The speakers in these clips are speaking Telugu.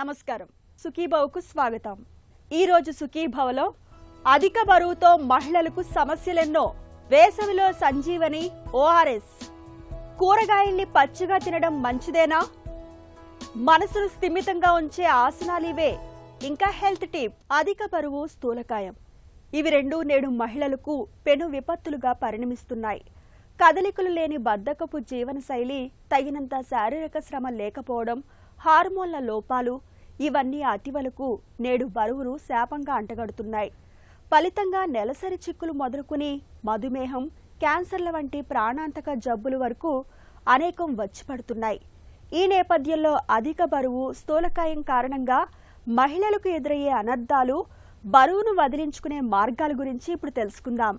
నమస్కారం. సుఖీభవకు స్వాగతం. ఈ రోజు సుఖీభవలో అధిక బరువుతో మహిళలకు సమస్యలెన్నో. వేసవిలో సంజీవని ఓఆర్ఎస్. కూరగాయల్ని పచ్చిగా తినడం మంచిదేనా? మనసును స్థిమితంగా ఉంచే ఆసనాలివే. ఇంకా హెల్త్ టిప్. అధిక బరువు, స్థూలకాయం ఇవి రెండు నేడు మహిళలకు పెను విపత్తులుగా పరిణమిస్తున్నాయి. కదలికలు లేని బద్ధకపు జీవనశైలి, తగినంత శారీరక శ్రమ లేకపోవడం, హార్మోన్ల లోపాలు ఇవన్నీ అతివలకు నేడు బరువును శాపంగా అంటగడుతున్నాయి. ఫలితంగా నెలసరి చిక్కులు మొదలుకుని మధుమేహం, క్యాన్సర్ల వంటి ప్రాణాంతక జబ్బుల వరకు అనేకం వచ్చిపడుతున్నాయి. ఈ నేపథ్యంలో అధిక బరువు, స్థూలకాయం కారణంగా మహిళలకు ఎదురయ్యే అనర్థాలు, బరువును వదిలించుకునే మార్గాల గురించి ఇప్పుడు తెలుసుకుందాం.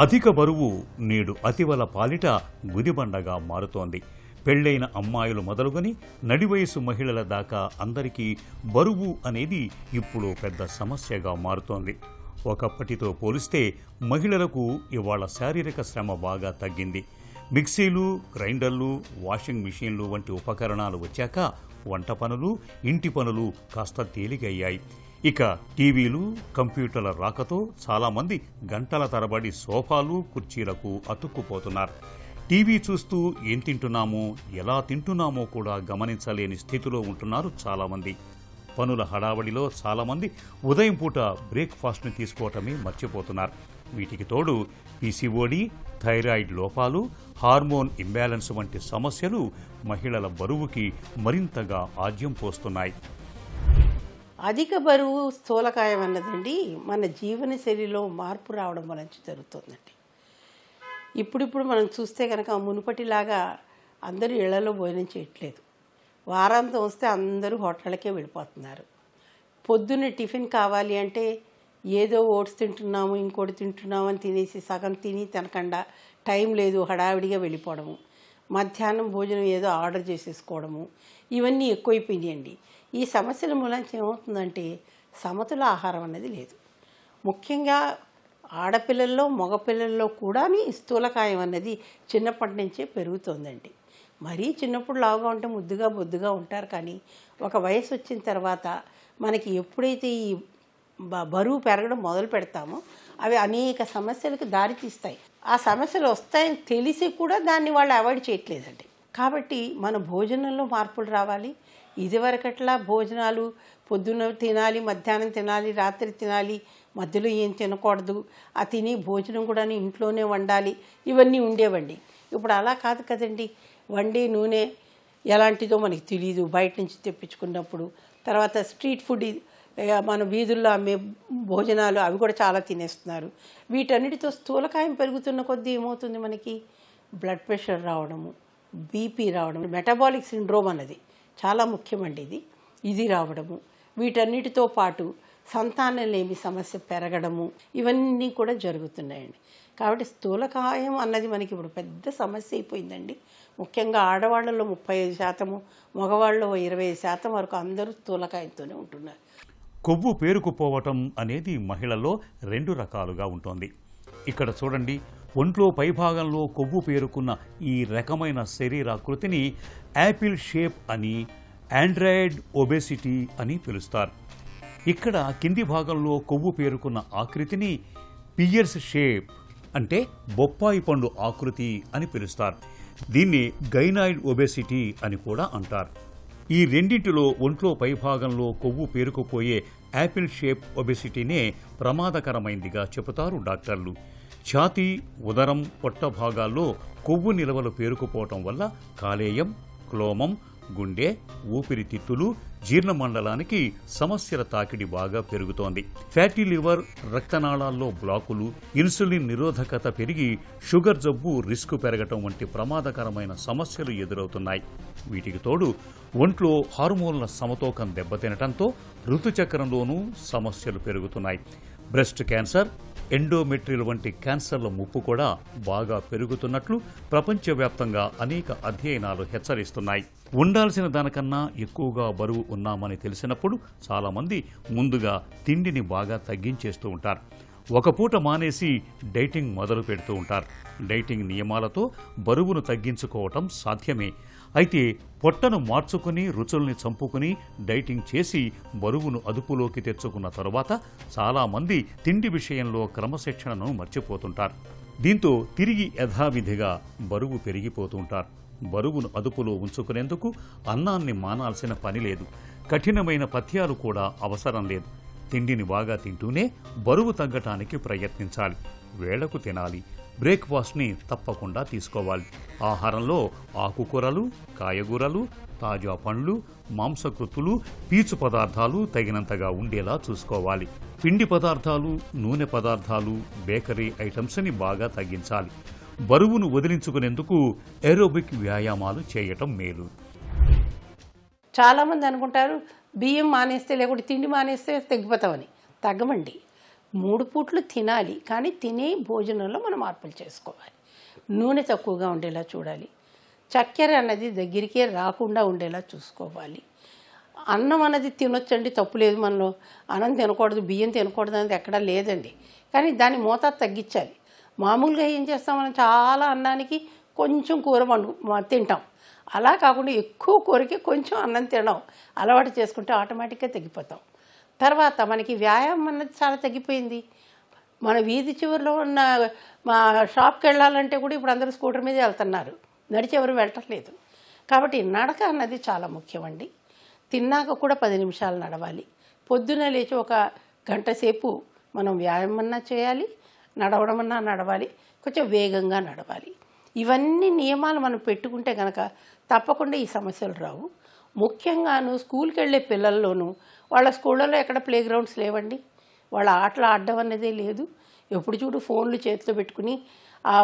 అధిక బరువు నేడు అతివల పాలిట గుదిబండగా మారుతోంది. పెళ్లైన అమ్మాయిలు మొదలుకొని నడివయసు మహిళల దాకా అందరికీ బరువు అనేది ఇప్పుడు పెద్ద సమస్యగా మారుతోంది. ఒకప్పటితో పోలిస్తే మహిళలకు ఇవాళ శారీరక శ్రమ బాగా తగ్గింది. మిక్సీలు, గ్రైండర్లు, వాషింగ్ మిషన్లు వంటి ఉపకరణాలు వచ్చాక వంట పనులు, ఇంటి పనులు కాస్త తేలికయ్యాయి. ఇక టీవీలు, కంప్యూటర్ల రాకతో చాలామంది గంటల తరబడి సోఫాలు, కుర్చీలకు అతుక్కుపోతున్నారు. టీవీ చూస్తూ ఏం తింటున్నామో, ఎలా తింటున్నామో కూడా గమనించలేని స్థితిలో ఉంటున్నారు చాలామంది. పనుల హడావడిలో చాలామంది ఉదయం పూట బ్రేక్ఫాస్ట్ని తీసుకోవటమే మర్చిపోతున్నారు. వీటికి తోడు పీసీఓడీ, థైరాయిడ్ లోపాలు, హార్మోన్ ఇంబ్యాలెన్స్ వంటి సమస్యలు మహిళల బరువుకి మరింతగా ఆజ్యం పోస్తున్నాయి. అధిక బరువు, స్థూలకాయం అన్నదండి మన జీవనశైలిలో మార్పు రావడం వల్ల జరుగుతుందండి. ఇప్పుడిప్పుడు మనం చూస్తే కనుక మునుపటిలాగా అందరూ ఇళ్లలో భోజనం చేయట్లేదు. వారాంతం వస్తే అందరూ హోటళ్ళకే వెళ్ళిపోతున్నారు. పొద్దున్న టిఫిన్ కావాలి అంటే ఏదో ఓట్స్ తింటున్నాము, ఇంకోటి తింటున్నాము అని తినేసి సగం తిని తినకుండా టైం లేదు హడావిడిగా వెళ్ళిపోవడము. మధ్యాహ్నం భోజనం ఏదో ఆర్డర్ చేసేసుకోవడము, ఇవన్నీ ఎక్కువైపోయినాయండి. ఈ సమస్యల మూలంగా ఏమవుతుందంటే సమతుల ఆహారం అనేది లేదు. ముఖ్యంగా ఆడపిల్లల్లో, మగపిల్లల్లో కూడా స్థూలకాయం అన్నది చిన్నప్పటి నుంచే పెరుగుతోందండి. మరీ చిన్నప్పుడు లావుగా ఉంటే ముద్దుగా బొద్దుగా ఉంటారు. కానీ ఒక వయసు వచ్చిన తర్వాత మనకి ఎప్పుడైతే ఈ బరువు పెరగడం మొదలు పెడతామో అవి అనేక సమస్యలకు దారితీస్తాయి. ఆ సమస్యలు వస్తాయని తెలిసి కూడా దాన్ని వాళ్ళు అవాయిడ్ చేయట్లేదండి. కాబట్టి మన భోజనంలో మార్పులు రావాలి. ఇదివరకట్లా భోజనాలు పొద్దున్న తినాలి, మధ్యాహ్నం తినాలి, రాత్రి తినాలి, మధ్యలో ఏం తినకూడదు, ఆ తిని భోజనం కూడా ఇంట్లోనే వండాలి, ఇవన్నీ ఉండేవండి. ఇప్పుడు అలా కాదు కదండి. వండే నూనె ఎలాంటిదో మనకి తెలియదు బయట నుంచి తెప్పించుకున్నప్పుడు. తర్వాత స్ట్రీట్ ఫుడ్, మన వీధుల్లో అమ్మే భోజనాలు అవి కూడా చాలా తినేస్తున్నారు. వీటన్నిటితో స్థూలకాయం పెరుగుతున్న కొద్దీ ఏమవుతుంది, మనకి బ్లడ్ ప్రెషర్ రావడము, బీపీ రావడం, మెటబాలిక్ సిండ్రోమ్ అన్నది చాలా ముఖ్యమండి. ఇది రావడము, వీటన్నిటితో పాటు సంతానలేమి సమస్య పెరగడము, ఇవన్నీ కూడా జరుగుతున్నాయండి. కాబట్టి స్థూలకాయం అన్నది మనకి ఇప్పుడు పెద్ద సమస్య అయిపోయిందండి. ముఖ్యంగా ఆడవాళ్లలో 35%, మగవాళ్ళలో 20% వరకు అందరూ స్థూలకాయంతోనే ఉంటున్నారు. కొవ్వు పేరుకుపోవటం అనేది మహిళల్లో రెండు రకాలుగా ఉంటుంది. ఇక్కడ చూడండి, ఒంట్లో పైభాగంలో కొవ్వు పేరుకున్న ఈ రకమైన శరీరాకృతిని యాపిల్ షేప్ అని, ఆండ్రాయిడ్ ఒబేసిటీ అని పిలుస్తారు. ఇక్కడ కింది భాగంలో కొవ్వు పేరుకున్న ఆకృతిని పియర్స్ షేప్ అంటే బొప్పాయి పండు ఆకృతి అని పిలుస్తారు. దీన్ని గైనాయిడ్ ఒబేసిటీ అని కూడా అంటారు. ఈ రెండింటిలో ఒంట్లో పైభాగంలో కొవ్వు పేరుకుపోయే యాపిల్ షేప్ ఒబేసిటీనే ప్రమాదకరమైందిగా చెబుతారు డాక్టర్లు. ఛాతీ, ఉదరం, పొట్ట భాగాల్లో కొవ్వు నిల్వలు పేరుకుపోవటం వల్ల కాలేయం, క్లోమం, గుండె, ఊపిరితిత్తులు, జీర్ణమండలానికి సమస్యల తాకిడి బాగా పెరుగుతోంది. ఫ్యాటీ లివర్, రక్తనాళాల్లో బ్లాకులు, ఇన్సులిన్ నిరోధకత పెరిగి షుగర్ జబ్బు రిస్క్ పెరగటం వంటి ప్రమాదకరమైన సమస్యలు ఎదురవుతున్నాయి. వీటికి తోడు ఒంట్లో హార్మోన్ల సమతూకం దెబ్బతినటంతో ఋతుచక్రంలోనూ సమస్యలు పెరుగుతున్నాయి. బ్రెస్ట్ క్యాన్సర్, ఎండోమెట్రియల్ వంటి క్యాన్సర్ల ముప్పు కూడా బాగా పెరుగుతున్నట్లు ప్రపంచవ్యాప్తంగా అనేక అధ్యయనాలు హెచ్చరిస్తున్నాయి. ఉండాల్సిన దానికన్నా ఎక్కువగా బరువు ఉన్నామని తెలిసినప్పుడు చాలామంది ముందుగా తిండిని బాగా తగ్గించేస్తూ ఉంటారు. ఒక పూట మానేసి డైటింగ్ మొదలు పెడుతూ ఉంటారు. డైటింగ్ నియమాలతో బరువును తగ్గించుకోవటం సాధ్యమే. అయితే పొట్టను మార్చుకుని రుచుల్ని చంపుకుని డైటింగ్ చేసి బరువును అదుపులోకి తెచ్చుకున్న తరువాత చాలామంది తిండి విషయంలో క్రమశిక్షణను మర్చిపోతుంటారు. దీంతో తిరిగి యథావిధిగా బరువు పెరిగిపోతుంటారు. బరువును అదుపులో ఉంచుకునేందుకు అన్నాన్ని మానాల్సిన పని లేదు. కఠినమైన పథ్యాలు కూడా అవసరం లేదు. తిండిని బాగా తింటూనే బరువు తగ్గటానికి ప్రయత్నించాలి. వేళకు తినాలి. బ్రేక్ఫాస్ట్ని తప్పకుండా తీసుకోవాలి. ఆహారంలో ఆకుకూరలు, కాయగూరలు, తాజా పండ్లు, మాంసకృత్తులు, పీచు పదార్థాలు తగినంతగా ఉండేలా చూసుకోవాలి. పిండి పదార్థాలు, నూనె పదార్థాలు, బేకరీ ఐటమ్స్ని బాగా తగ్గించాలి. బరువును వదిలించుకునేందుకు ఏరోబిక్ వ్యాయామాలు చేయటం మేలు. చాలామంది అనుకుంటారు బియ్యం మానేస్తే లేకుంటే తిండి మానేస్తే తగ్గిపోతామని. తగ్గమండి. 3 పూట్లు తినాలి, కానీ తినే భోజనంలో మనం మార్పులు చేసుకోవాలి. నూనె తక్కువగా ఉండేలా చూడాలి. చక్కెర అన్నది దగ్గరికే రాకుండా ఉండేలా చూసుకోవాలి. అన్నం అన్నది తినొచ్చండి, తప్పులేదు. మనలో అన్నం తినకూడదు, బియ్యం తినకూడదు అనేది ఎక్కడా లేదండి. కానీ దాని మోతాదు తగ్గించాలి. మామూలుగా ఏం చేస్తాం, మనం చాలా అన్నానికి కొంచెం కూర తింటాం. అలా కాకుండా ఎక్కువ కూరకి కొంచెం అన్నం తినడం అలవాటు చేసుకుంటే ఆటోమేటిక్గా తగ్గిపోతాం. తర్వాత మనకి వ్యాయామం అన్నది చాలా తగ్గిపోయింది. మన వీధి చివరిలో ఉన్న మా షాప్కి వెళ్ళాలంటే కూడా ఇప్పుడు అందరూ స్కూటర్ మీదే వెళ్తున్నారు, నడిచి ఎవరు వెళ్ళట్లేదు. కాబట్టి నడక అన్నది చాలా ముఖ్యమండి. తిన్నాక కూడా 10 నిమిషాలు నడవాలి. పొద్దున లేచి 1 గంట సేపు మనం వ్యాయామం అన్నా చేయాలి, నడవడం అన్నా నడవాలి, కొంచెం వేగంగా నడవాలి. ఇవన్నీ నియమాలు మనం పెట్టుకుంటే కనుక తప్పకుండా ఈ సమస్యలు రావు. ముఖ్యంగాను స్కూల్కి వెళ్ళే పిల్లల్లోనూ వాళ్ళ స్కూళ్ళలో ఎక్కడ ప్లే గ్రౌండ్స్ లేవండి. వాళ్ళ ఆటలు ఆడడం అన్నదే లేదు. ఎప్పుడు చూడు ఫోన్లు చేతిలో పెట్టుకుని ఆ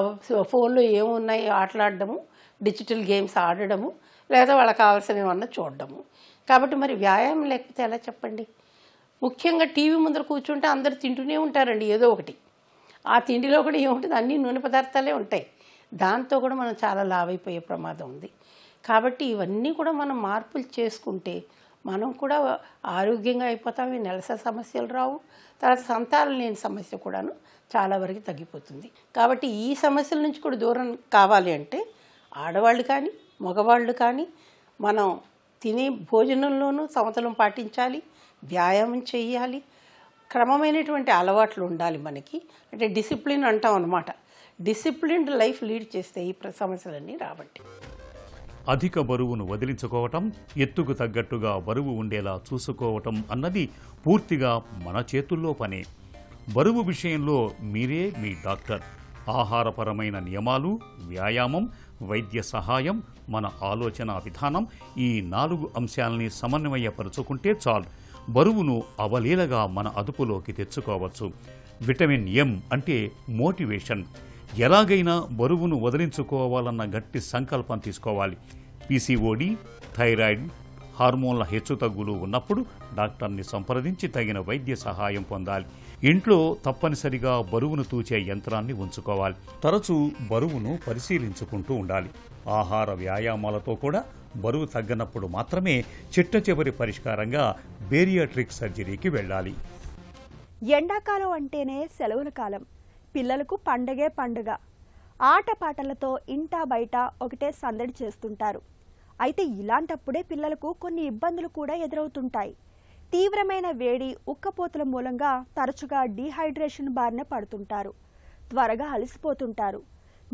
ఫోన్లో ఏమున్నాయి ఆటలాడడము, డిజిటల్ గేమ్స్ ఆడడము, లేదా వాళ్ళకి కావాల్సినవి ఏమన్నా చూడడము. కాబట్టి మరి వ్యాయామం లేకపోతే ఎలా చెప్పండి. ముఖ్యంగా టీవీ ముందర కూర్చుంటే అందరు తింటూనే ఉంటారండి ఏదో ఒకటి. ఆ తిండిలో కూడా ఏముంటుంది, అన్ని నూనె పదార్థాలే ఉంటాయి. దాంతో కూడా మనం చాలా లావైపోయే ప్రమాదం ఉంది. కాబట్టి ఇవన్నీ కూడా మనం మార్పులు చేసుకుంటే మనం కూడా ఆరోగ్యంగా అయిపోతాం. ఈ నెలసరి సమస్యలు రావు. తర్వాత సంతానం లేని సమస్య కూడాను చాలా వరకు తగ్గిపోతుంది. కాబట్టి ఈ సమస్యల నుంచి కూడా దూరం కావాలి అంటే ఆడవాళ్ళు కానీ మగవాళ్ళు కానీ మనం తినే భోజనంలోనూ సమతులం పాటించాలి, వ్యాయామం చేయాలి, క్రమమైనటువంటి అలవాట్లు ఉండాలి మనకి. అంటే డిసిప్లిన్ అంటాం అన్నమాట. డిసిప్లిన్డ్ లైఫ్ లీడ్ చేస్తే ఈ సమస్యలన్నీ రాబట్టి. అధిక బరువును వదిలించుకోవటం, ఎత్తుకు తగ్గట్టుగా బరువు ఉండేలా చూసుకోవటం అన్నది పూర్తిగా మన చేతుల్లో పనే. బరువు విషయంలో మీరే మీ డాక్టర్. ఆహారపరమైన నియమాలు, వ్యాయామం, వైద్య సహాయం, మన ఆలోచన విధానం, ఈ 4 అంశాలని సమన్వయపరుచుకుంటే చాలు. బరువును అవలీలగా మన అదుపులోకి తెచ్చుకోవచ్చు. విటమిన్ ఎం అంటే మోటివేషన్. ఎలాగైనా బరువును వదిలించుకోవాలన్న గట్టి సంకల్పం తీసుకోవాలి. పీసీఓడి, థైరాయిడ్, హార్మోన్ల హెచ్చుతగ్గులు ఉన్నప్పుడు డాక్టర్ని సంప్రదించి తగిన వైద్య సహాయం పొందాలి. ఇంట్లో తప్పనిసరిగా బరువును తూచే యంత్రాన్ని ఉంచుకోవాలి. తరచూ బరువును పరిశీలించుకుంటూ ఉండాలి. ఆహార వ్యాయామాలతో కూడా బరువు తగ్గనప్పుడు మాత్రమే చిట్టచివరి పరిష్కారంగా బేరియాట్రిక్ సర్జరీకి వెళ్ళాలి. ఎండాకాలం అంటేనే సెలవుల కాలం. పిల్లలకు పండగే పండుగ. ఆటపాటలతో ఇంటా బయట ఒకటే సందడి చేస్తుంటారు. అయితే ఇలాంటప్పుడే పిల్లలకు కొన్ని ఇబ్బందులు కూడా ఎదురవుతుంటాయి. తీవ్రమైన వేడి, ఉక్కపోతుల మూలంగా తరచుగా డీహైడ్రేషన్ బారిన పడుతుంటారు. త్వరగా అలసిపోతుంటారు.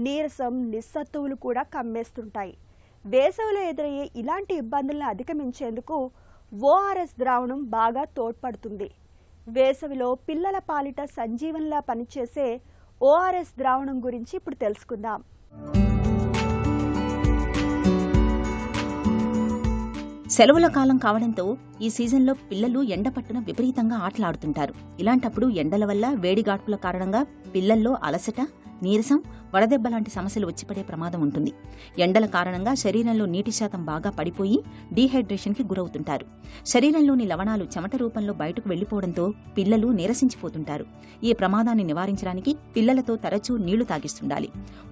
నీరసం, నిస్సత్తువులు కూడా కమ్మేస్తుంటాయి. వేసవిలో ఎదురయ్యే ఇలాంటి ఇబ్బందులను అధిగమించేందుకు ఓఆర్ఎస్ ద్రావణం బాగా తోడ్పడుతుంది. వేసవిలో పిల్లల పాలిట సంజీవన్లా పనిచేసే ఓఆర్ఎస్ ద్రావణం గురించి ఇప్పుడు తెలుసుకుందాం. సెలవుల కాలం కావడంతో ఈ సీజన్లో పిల్లలు ఎండపట్టున విపరీతంగా ఆటలాడుతుంటారు. ఇలాంటప్పుడు ఎండల వల్ల వేడిగాడ్పుల కారణంగా పిల్లల్లో అలసట, నీరసం, వడదెబ్బ లాంటి సమస్యలు వచ్చిపడే ప్రమాదం ఉంటుంది. ఎండల కారణంగా శరీరంలో నీటి శాతం బాగా పడిపోయి డీహైడ్రేషన్కి గురవుతుంటారు. శరీరంలోని లవణాలు చెమట రూపంలో బయటకు వెళ్లిపోవడంతో పిల్లలు నీరసించిపోతుంటారు. ఈ ప్రమాదాన్ని నివారించడానికి పిల్లలతో తరచూ నీళ్లు తాగిస్తుండాలి.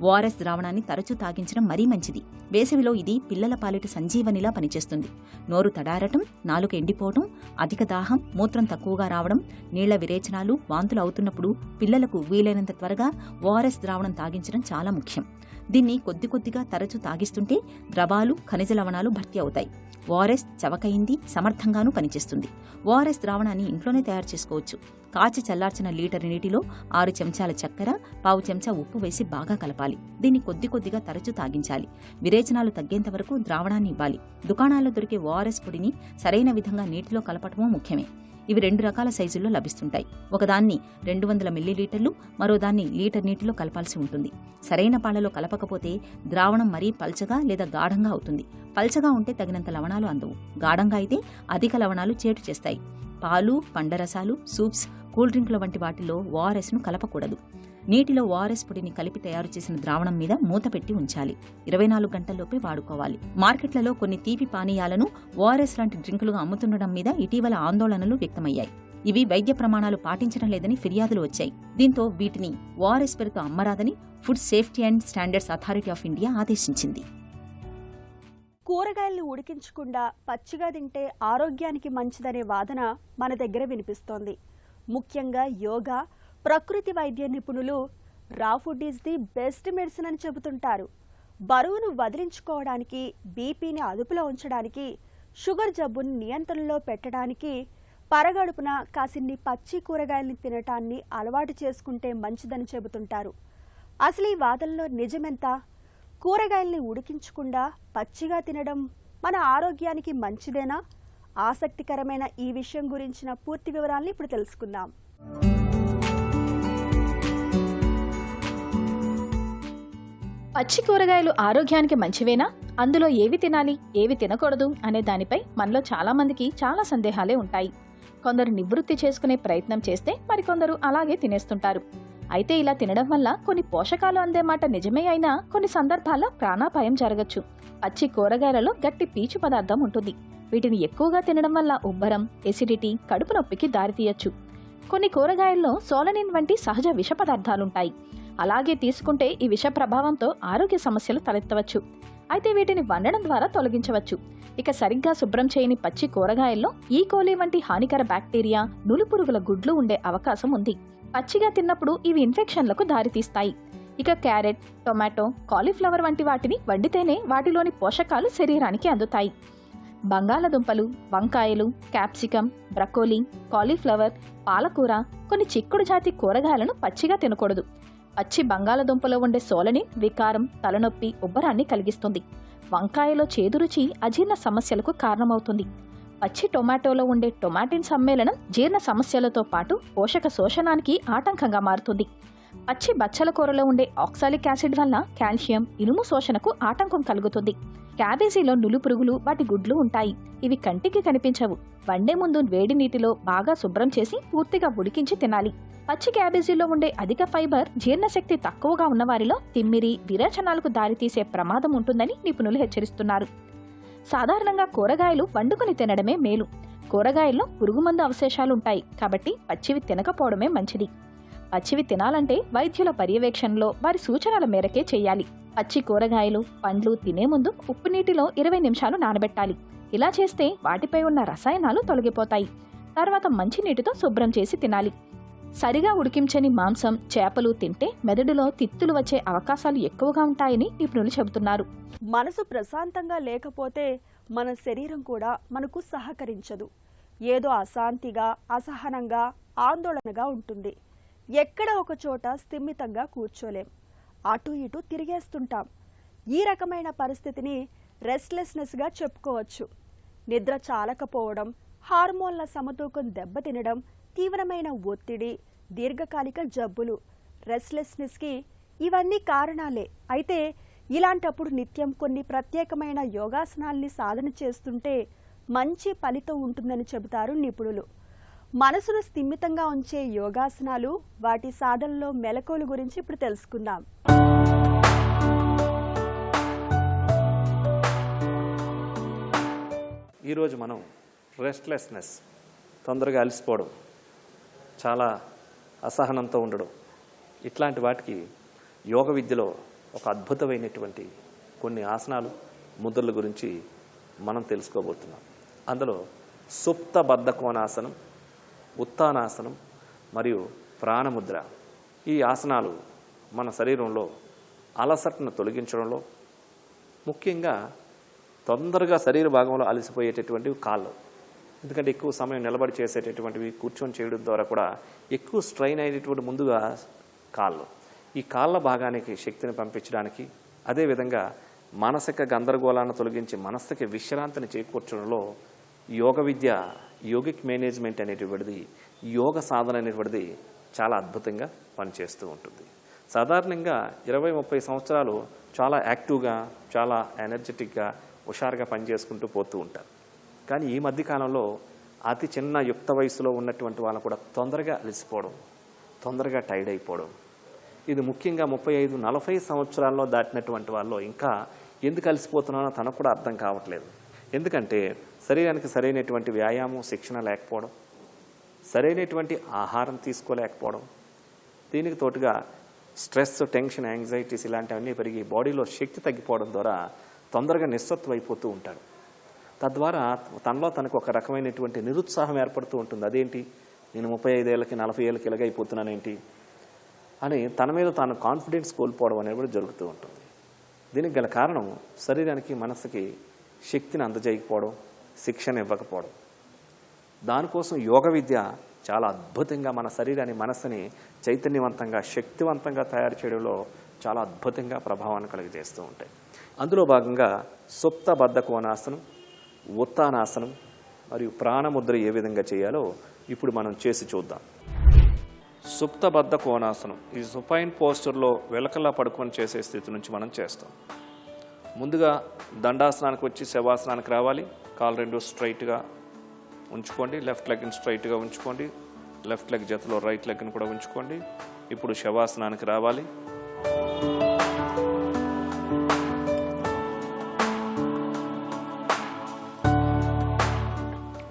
ఓఆర్ఎస్ ద్రావణాన్ని తరచూ తాగించడం మరీ మంచిది. వేసవిలో ఇది పిల్లల పాలిట సంజీవనిలా పనిచేస్తుంది. నోరు తడారటం, నాలుక ఎండిపోవటం, అధిక దాహం, మూత్రం తక్కువగా రావడం, నీళ్ల విరేచనాలు, వాంతులు అవుతున్నప్పుడు పిల్లలకు వీలైనంత త్వరగా ఓఆర్ఎస్ ద్రావణం తాగించడం చాలా ముఖ్యం. దీన్ని కొద్ది కొద్దిగా తరచూ తాగిస్తుంటే ద్రవాలు, ఖనిజ లవణాలు భర్తీ అవుతాయి. ఓఆర్ఎస్ చవకైంది, సమర్థంగానూ పనిచేస్తుంది. ఓఆర్ఎస్ ద్రావణాన్ని ఇంట్లోనే తయారు చేసుకోవచ్చు. కాచి చల్లార్చిన లీటర్ నీటిలో 6 చెంచాల చక్కెర, 1/2 చెంచా ఉప్పు వేసి బాగా కలపాలి. దీన్ని కొద్ది కొద్దిగా తరచూ తాగించాలి. విరేచనాలు తగ్గేంత వరకు ద్రావణాన్ని ఇవ్వాలి. దుకాణాల్లో దొరికే ఓఆర్ఎస్ పొడిని సరైన విధంగా నీటిలో కలపటమూ ముఖ్యమే. ఇవి 2 రకాల సైజుల్లో లభిస్తుంటాయి. ఒకదాన్ని 200 మిల్లీలీటర్లు, మరోదాన్ని లీటర్ నీటిలో కలపాల్సి ఉంటుంది. సరైన పాళ్లలో కలపకపోతే ద్రావణం మరీ పల్చగా లేదా గాఢంగా అవుతుంది. పల్చగా ఉంటే తగినంత లవణాలు అందవు. గాఢంగా అయితే అధిక లవణాలు చేటు చేస్తాయి. పాలు, పండరసాలు, సూప్స్, కూల్ డ్రింకుల వంటి వాటిలో ఓఆర్ఎస్ను కలపకూడదు. నీటిలో ఓఆర్ఎస్ పొడిని కలిపి తయారు చేసిన ద్రావణం మీద మూత పెట్టి ఉంచాలి. 24 గంటల్లోపే వాడుకోవాలి. మార్కెట్లలో కొన్ని తీపి పానీయాలను ఓఆర్ఎస్ లాంటి డ్రింకులుగా అమ్ముతుండడం మీద ఇటీవల ఆందోళనలు వ్యక్తమయ్యాయి. ఇవి వైద్య ప్రమాణాలు పాటించడం లేదని ఫిర్యాదులు వచ్చాయి. దీంతో వీటిని ఓఆర్ఎస్ పేరుతో అమ్మరాదని food safety and standards authority of India ఆదేశించింది. కూరగాయలను ఉడికించకుండా పచ్చిగా తింటే ఆరోగ్యానికి మంచిదనే వాదన మన దగ్గర వినిపిస్తోంది. ముఖ్యంగా యోగా, ప్రకృతి వైద్య నిపుణులు రా food is the best medicine అని చెబుతుంటారు. బరువును వదిలించుకోవడానికి, బీపీని అదుపులో ఉంచడానికి, షుగర్ జబ్బుని నియంత్రణలో పెట్టడానికి పరగడుపున కాసిన్ని పచ్చి కూరగాయల్ని తినటాన్ని అలవాటు చేసుకుంటే మంచిదని చెబుతుంటారు. అసలు ఈ వాదనలో నిజమెంత? కూరగాయల్ని ఉడికించకుండా పచ్చిగా తినడం మన ఆరోగ్యానికి మంచిదేనా? ఆసక్తికరమైన ఈ విషయం గురించిన పూర్తి వివరాల్ని ఇప్పుడు తెలుసుకుందాం. పచ్చి కూరగాయలు ఆరోగ్యానికి మంచివేనా? అందులో ఏవి తినాలి, ఏవి తినకూడదు అనే దానిపై మనలో చాలా మందికి చాలా సందేహాలే ఉంటాయి. కొందరు నివృత్తి చేసుకునే ప్రయత్నం చేస్తే మరికొందరు అలాగే తినేస్తుంటారు. అయితే ఇలా తినడం వల్ల కొన్ని పోషకాలు అందే మాట నిజమే అయినా కొన్ని సందర్భాల్లో ప్రాణాపాయం జరగచ్చు. పచ్చి కూరగాయలలో గట్టి పీచు పదార్థం ఉంటుంది. వీటిని ఎక్కువగా తినడం వల్ల ఉబ్బరం, ఎసిడిటీ, కడుపు నొప్పికి దారితీయచ్చు. కొన్ని కూరగాయల్లో సోలనిన్ వంటి సహజ విష పదార్థాలుంటాయి. అలాగే తీసుకుంటే ఈ విష ప్రభావంతో ఆరోగ్య సమస్యలు తలెత్తవచ్చు. అయితే వీటిని వండడం ద్వారా తొలగించవచ్చు. ఇక సరిగ్గా శుభ్రం చేయని పచ్చి కూరగాయల్లో ఈ కోలి వంటి హానికర బ్యాక్టీరియా, నులిపురుగుల గుడ్లు ఉండే అవకాశం ఉంది. పచ్చిగా తిన్నప్పుడు ఇవి ఇన్ఫెక్షన్లకు దారితీస్తాయి. ఇక క్యారెట్, టొమాటో, కాలీఫ్లవర్ వంటి వాటిని వండితేనే వాటిలోని పోషకాలు శరీరానికి అందుతాయి. బంగాళదుంపలు, వంకాయలు, క్యాప్సికం, బ్రకోలీ, కాలీఫ్లవర్, పాలకూర, కొన్ని చిక్కుడు జాతి కూరగాయలను పచ్చిగా తినకూడదు. పచ్చి బంగాళదుంపలో ఉండే సోలనిన్ వికారం, తలనొప్పి, ఉబ్బరాన్ని కలిగిస్తుంది. వంకాయలో చేదురుచి అజీర్ణ సమస్యలకు కారణమవుతుంది. పచ్చి టొమాటోలో ఉండే టొమాటిన్ సమ్మేళనం జీర్ణ సమస్యలతో పాటు పోషక శోషణానికి ఆటంకంగా మారుతుంది. పచ్చి బచ్చల కూరలో ఉండే ఆక్సాలిక్ యాసిడ్ వల్ల కాల్షియం, ఇనుము శోషణకు ఆటంకం కలుగుతుంది. క్యాబేజీలో నులిపురుగులు, వాటి గుడ్లు ఉంటాయి. ఇవి కంటికి కనిపించవు. వండే ముందు వేడి నీటిలో బాగా శుభ్రం చేసి పూర్తిగా ఉడికించి తినాలి. పచ్చి క్యాబేజీలో ఉండే అధిక ఫైబర్ జీర్ణశక్తి తక్కువగా ఉన్నవారిలో తిమ్మిరి, విరేచనాలకు దారితీసే ప్రమాదం ఉంటుందని నిపుణులు హెచ్చరిస్తున్నారు. సాధారణంగా కూరగాయలు వండుకుని తినడమే మేలు. కూరగాయల్లో పురుగుమందు అవశేషాలుంటాయి కాబట్టి పచ్చివి తినకపోవడమే మంచిది. పచ్చివి తినాలంటే వైద్యుల పర్యవేక్షణలో వారి సూచనల మేరకే చేయాలి. పచ్చి కూరగాయలు, పండ్లు తినే ముందు ఉప్పు నీటిలో 20 నిమిషాలు నానబెట్టాలి. ఇలా చేస్తే వాటిపై ఉన్న రసాయనాలు తొలగిపోతాయి. తర్వాత మంచినీటితో శుభ్రం చేసి తినాలి. సరిగా ఉడికించని మాంసం, చేపలు తింటే మెదడులో తిత్తులు వచ్చే అవకాశాలు ఎక్కువగా ఉంటాయని నిపుణులు చెబుతున్నారు. మనసు ప్రశాంతంగా లేకపోతే మన శరీరం కూడా మనకు సహకరించదు. ఏదో అశాంతిగా, అసహనంగా, ఆందోళనగా ఉంటుంది. ఎక్కడ ఒక చోట స్థిమితంగా కూర్చోలేం. అటు ఇటు తిరిగేస్తుంటాం. ఈ రకమైన పరిస్థితిని రెస్ట్లెస్నెస్గా చెప్పుకోవచ్చు. నిద్ర చాలకపోవడం, హార్మోన్ల సమతూకం దెబ్బతినడం, తీవ్రమైన ఒత్తిడి, దీర్ఘకాలిక జబ్బులు, రెస్ట్లెస్నెస్కి ఇవన్నీ కారణాలే. అయితే ఇలాంటప్పుడు నిత్యం కొన్ని ప్రత్యేకమైన యోగాసనాల్ని సాధన చేస్తుంటే మంచి ఫలితం ఉంటుందని చెబుతారు నిపుణులు. మనసును స్థిమితంగా ఉంచే యోగాసనాలు, వాటి సాధనలో మెలకువల గురించి ఇప్పుడు తెలుసుకుందాం. ఈరోజు మనం రెస్ట్లెస్నెస్, తొందరగా అలసిపోవడం, చాలా అసహనంతో ఉండడం, ఇట్లాంటి వాటికి యోగ విద్యలో ఒక అద్భుతమైనటువంటి కొన్ని ఆసనాలు, ముద్రల గురించి మనం తెలుసుకోబోతున్నాం. అందులో సుప్త బద్ధకోణాసనం, ఉత్తానాసనం మరియు ప్రాణముద్ర, ఈ ఆసనాలు మన శరీరంలో అలసటను తొలగించడంలో, ముఖ్యంగా తొందరగా శరీర భాగంలో అలసిపోయేటటువంటివి కాళ్ళు. ఎందుకంటే ఎక్కువ సమయం నిలబడి చేసేటటువంటివి, కూర్చొని చేయడం ద్వారా కూడా ఎక్కువ స్ట్రెయిన్ అయ్యేటటువంటి ముందుగా కాళ్ళు. ఈ కాళ్ళ భాగానికి శక్తిని పంపించడానికి, అదేవిధంగా మానసిక గందరగోళాన్ని తొలగించి మనస్సుకి విశ్రాంతిని చేకూర్చడంలో యోగ విద్య, యోగిక్ మేనేజ్మెంట్ అనేటువంటిది, యోగ సాధన అనేటువంటిది చాలా అద్భుతంగా పనిచేస్తూ ఉంటుంది. సాధారణంగా 20-30 సంవత్సరాలు చాలా యాక్టివ్గా, చాలా ఎనర్జెటిక్గా, హుషారుగా పనిచేసుకుంటూ పోతూ ఉంటారు. కానీ ఈ మధ్యకాలంలో అతి చిన్న యుక్త వయసులో ఉన్నటువంటి వాళ్ళు కూడా తొందరగా అలసిపోవడం, తొందరగా టైర్డ్ అయిపోవడం, ఇది ముఖ్యంగా 35-40 సంవత్సరాల్లో దాటినటువంటి వాళ్ళు ఇంకా ఎందుకు అలసిపోతున్నానో తనకు కూడా అర్థం కావట్లేదు. ఎందుకంటే శరీరానికి సరైనటువంటి వ్యాయామం, శిక్షణ లేకపోవడం, సరైనటువంటి ఆహారం తీసుకోలేకపోవడం, దీనికి తోటుగా స్ట్రెస్, టెన్షన్, యాంగ్జైటీస్ ఇలాంటివన్నీ పెరిగి బాడీలో శక్తి తగ్గిపోవడం ద్వారా తొందరగా నిస్సత్వం అయిపోతూ ఉంటాడు. తద్వారా తనలో తనకు ఒక రకమైనటువంటి నిరుత్సాహం ఏర్పడుతూ ఉంటుంది. అదేంటి, నేను 35 ఏళ్ళకి 40 ఏళ్ళకి ఇలాగ అయిపోతున్నానేంటి అని తన మీద తాను కాన్ఫిడెన్స్ కోల్పోవడం అనేది కూడా జరుగుతూ ఉంటుంది. దీనికి గల కారణం శరీరానికి, మనసుకి శక్తిని అందజేయకపోవడం, శిక్షణ ఇవ్వకపోవడం. దానికోసం యోగ విద్య చాలా అద్భుతంగా మన శరీరాన్ని, మనస్సుని చైతన్యవంతంగా, శక్తివంతంగా తయారు చేయడంలో చాలా అద్భుతంగా ప్రభావాన్ని కలిగజేస్తూ ఉంటాయి. అందులో భాగంగా సుప్త బద్ధకోణాసనం, ఉత్తానాసనం మరియు ప్రాణముద్ర ఏ విధంగా చేయాలో ఇప్పుడు మనం చేసి చూద్దాం. సుప్త బద్ధకోణాసనం, ఈ సుపైన్ పోస్చర్లో వెలకల్లా పడుకొని చేసే స్థితి నుంచి మనం చేస్తాం. ముందుగా దండాసనానికి వచ్చి శవాసనానికి రావాలి. కాలు రెండు స్ట్రైట్గా ఉంచుకోండి, లెఫ్ట్ లెగ్ని స్ట్రైట్గా ఉంచుకోండి, లెఫ్ట్ లెగ్ జతలో రైట్ లెగ్ని కూడా ఉంచుకోండి. ఇప్పుడు శవాసనానికి రావాలి.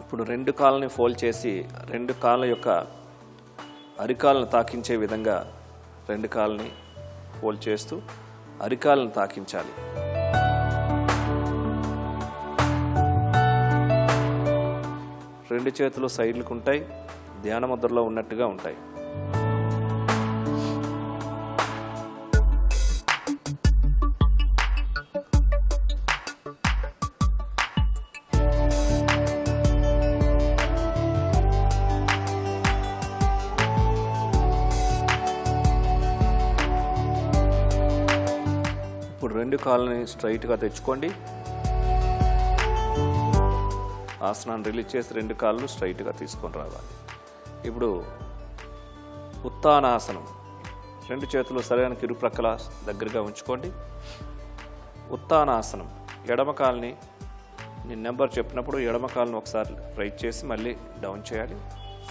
ఇప్పుడు రెండు కాళ్ళని ఫోల్డ్ చేసి రెండు కాళ్ళ యొక్క అరికాలను తాకించే విధంగా రెండు కాళ్ళని ఫోల్డ్ చేస్తూ అరికాలను తాకించాలి. రెండు చేతులు సైడ్లకు ఉంటాయి, ధ్యాన ముద్రలో ఉన్నట్టుగా ఉంటాయి. ఇప్పుడు రెండు కాళ్ళని స్ట్రైట్గా తెచ్చుకోండి. ఆసనాన్ని రిలీజ్ చేసి రెండు కాళ్ళు స్ట్రైట్గా తీసుకొని రావాలి. ఇప్పుడు ఉత్తానాసనం, రెండు చేతులు శరీరానికి ఇరుప్రక్కల దగ్గరగా ఉంచుకోండి. ఉత్తానాసనం, ఎడమ కాలుని నేను నెంబర్ చెప్పినప్పుడు ఎడమ కాలుని ఒకసారి రైట్ చేసి మళ్ళీ డౌన్ చేయాలి.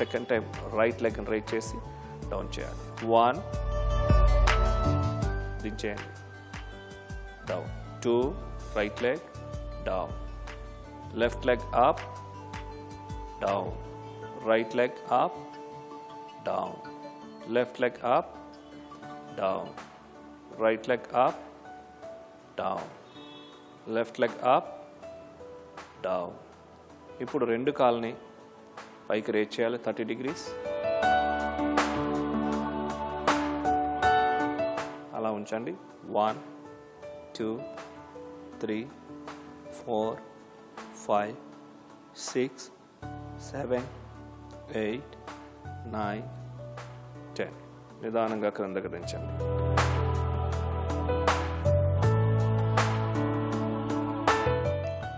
సెకండ్ టైం రైట్ లెగ్ని రైట్ చేసి డౌన్ చేయాలి. 1, దించేయండి, down. 2, right leg down, left leg up, down, right leg up, down, left leg up, down, right leg up, down, left leg up, down. ఇప్పుడు రెండు కాళ్ళని పైకి రేజ్ చేయాలి 30 degrees. అలా ఉంచండి. 1, 2, 3, 4, 5, 6, 7, 8, 9, 10. నిదానంగా క్రిందకు దించండి.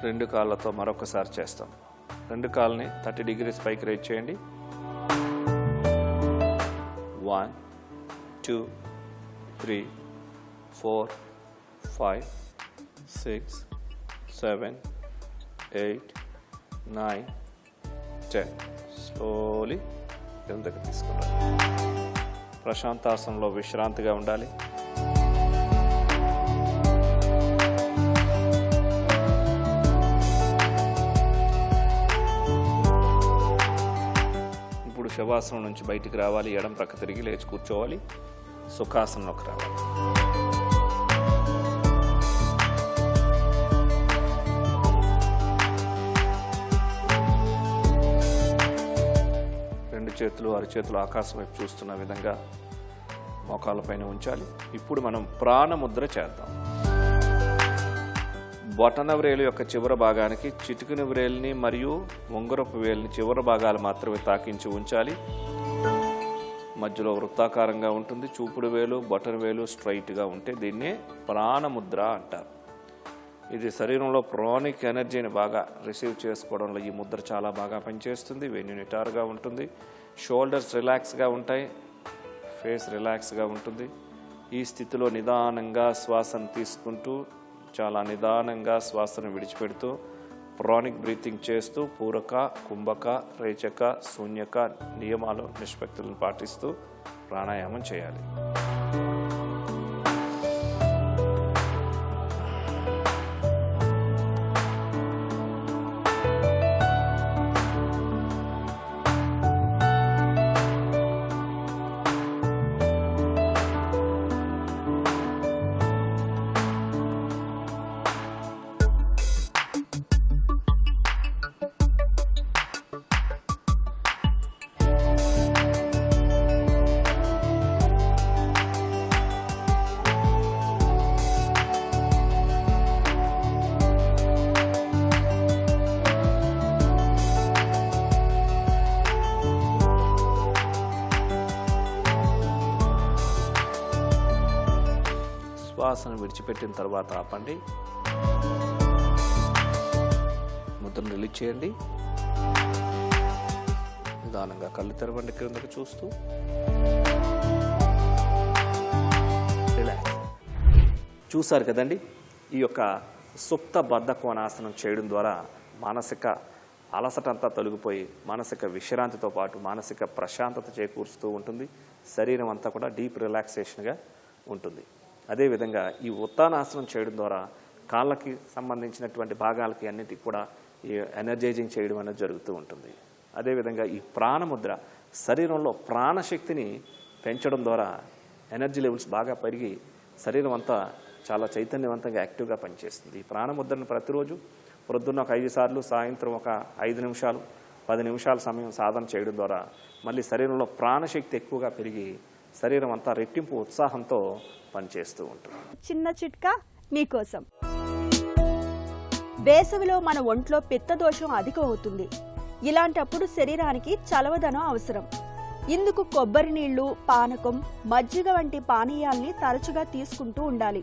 రెండు కాళ్ళతో మరొకసారి చేస్తాం. రెండు కాళ్ళని 30 degrees పైకి రైజ్ చేయండి. 1, 2, 3, 4, 5, 6, 7, 8, 9, 10. తోలి కిందకి తీసుకురావాలి. ప్రశాంతాసనంలో విశ్రాంతిగా ఉండాలి. ఇప్పుడు శవాసనం నుంచి బయటికి రావాలి. ఎడం ప్రక్క తిరిగి లేచి కూర్చోవాలి. సుఖాసనంలోకి రావాలి. రెండు చేతులు అరచేతులు ఆకాశం వైపు చూస్తున్న విధంగా మోకాళ్ళపైన ఉంచాలి. ఇప్పుడు మనం ప్రాణముద్ర చేద్దాం. బొటన వ్రేలు యొక్క చివరి భాగానికి చిటికెన వ్రేలిని మరియు ఉంగరపు వేలిని చివరి భాగాలు మాత్రమే తాకించి ఉంచాలి. మధ్యలో వృత్తాకారంగా ఉంటుంది. చూపుడు వేలు బొటన వేలు స్ట్రైట్గా ఉంటే దీన్నే ప్రాణముద్ర అంటారు. ఇది శరీరంలో ప్రాణిక్ ఎనర్జీని బాగా రిసీవ్ చేసుకోవడంలో ఈ ముద్ర చాలా బాగా పనిచేస్తుంది. వెన్ను నిటారుగా ఉంటుంది. షోల్డర్స్ రిలాక్స్గా ఉంటాయి. ఫేస్ రిలాక్స్గా ఉంటుంది. ఈ స్థితిలో నిదానంగా శ్వాసను తీసుకుంటూ చాలా నిదానంగా శ్వాసను విడిచిపెడుతూ ప్రాణిక్ బ్రీతింగ్ చేస్తూ పూరక, కుంభక, రేచక, శూన్యక నియమాలు నిష్పత్తులను పాటిస్తూ ప్రాణాయామం చేయాలి. శ్వాసను విడిచిపెట్టిన తర్వాత ఆపండి. ముద్రను రిలీజ్ చేయండి. నిదానంగా కళ్ళు తెరవండి. క్రిందకు చూస్తూ రిలాక్స్. చూసారు కదండి, ఈ యొక్క సుప్త బద్ధ కోణాసనం చేయడం ద్వారా మానసిక అలసటంతా తొలగిపోయి మానసిక విశ్రాంతితో పాటు మానసిక ప్రశాంతత చేకూరుస్తూ ఉంటుంది. శరీరం అంతా కూడా డీప్ రిలాక్సేషన్గా ఉంటుంది. అదేవిధంగా ఈ ఉత్తానాసనం చేయడం ద్వారా కాళ్ళకి సంబంధించినటువంటి భాగాలకి అన్నిటికీ కూడా ఈ ఎనర్జైజింగ్ చేయడం అనేది జరుగుతూ ఉంటుంది. అదేవిధంగా ఈ ప్రాణముద్ర శరీరంలో ప్రాణశక్తిని పెంచడం ద్వారా ఎనర్జీ లెవెల్స్ బాగా పెరిగి శరీరం అంతా చాలా చైతన్యవంతంగా యాక్టివ్గా పనిచేస్తుంది. ఈ ప్రాణముద్రను ప్రతిరోజు ప్రొద్దున్న ఒక 5 సార్లు, సాయంత్రం ఒక 5 నిమిషాలు, 10 నిమిషాల సమయం సాధన చేయడం ద్వారా మళ్ళీ శరీరంలో ప్రాణశక్తి ఎక్కువగా పెరిగి శరీరం అంతా రెట్టింపు ఉత్సాహంతో పనిచేస్తూ ఉంటుంది. చిన్న చిట్కా మీకోసం. వేసవిలో మన ఒంట్లో పిత్తదోషం అధికం అవుతుంది. ఇలాంటప్పుడు శరీరానికి చలవదనం అవసరం. ఇందుకు కొబ్బరి నీళ్లు, పానకం, మజ్జిగ వంటి పానీయాల్ని తరచుగా తీసుకుంటూ ఉండాలి.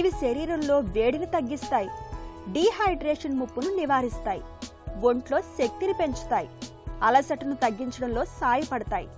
ఇవి శరీరంలో వేడిని తగ్గిస్తాయి. డీహైడ్రేషన్ ముప్పును నివారిస్తాయి. ఒంట్లో శక్తిని పెంచుతాయి. అలసటను తగ్గించడంలో సాయపడతాయి.